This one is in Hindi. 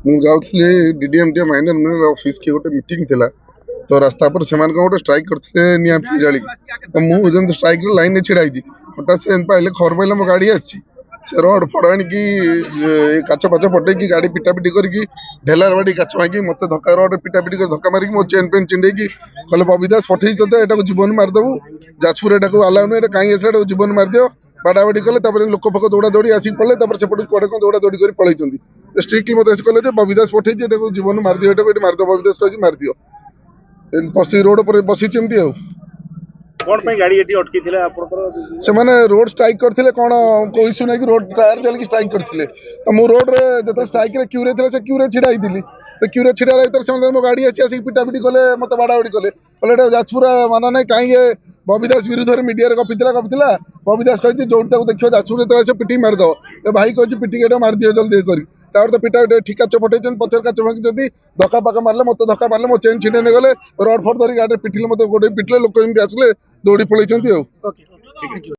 ମୁଁ ଯାଉଥିଲି ଡିଡିଏମଡିଏ ମାଇନର ମିନର ଅଫିସ କି ଗୋଟେ ମିଟିଂ ଥିଲା ତ ରାସ୍ତା पर से गोटे स्ट्राइक करते निआ जाली तो मुझे स्ट्राइक लाइन में छिड़ा हठात से पाइले खबर पाइले मो गाड़ी आसी से रड फड़ आणिकी काच पाच पटे गाड़ी पिटापिटी करके ढेलार बाड़ी काच भांगी मत धक्का रड पिटापिटी कर धक्का मारिकी मो चेन पेन चिंडेकी कहले बबी दास पठेई तो एटा जीवन मारिदेबू जाजपुर एटा अलाउ नुह कहीं आसा जीवन मारिदियो बाड़ाबाड़ी कले लोक फोक दौड़ा दौड़ी आसिक पड़े सेपट कड़े कौन दौड़ा दौड़ी कर पलैंती स्ट्रिक्टली मत कहले बबी दास पठेई जीवन मारिदियो एटा मारिद बबी दास कही मारिदियो बसी रोड पर बसी से रोड स्ट्राइक करते कौन कोई सुना कि रोड टायर चल स्ट्राइक करते तो मु रोड रे जो स्ट्राइक रे क्यूरे थे से क्यूरे छिड़ा तो क्यूरे छिड़ा भर मो गाड़ी आसी पिटापिटी कले मत बाड़ाबाड़ी कले जाजपुर माना ना कहीं बबी दास विरुद्ध में मीडिया गपिला बबी दास कही जो देखिए जाजपुर से पिटी मारिदेव तो भाई कही पिटिक मारिदियो जल्दी कर तो पिटा ठिका चपटे पचर काच भांगी धक्का पाका मारे मत धक्का मारे मो चेन छिड़े गले रड फड़ धरी गाड़ी पिटिले मत गोटे पिटिले लोक आसले दौड़ी पलैंती।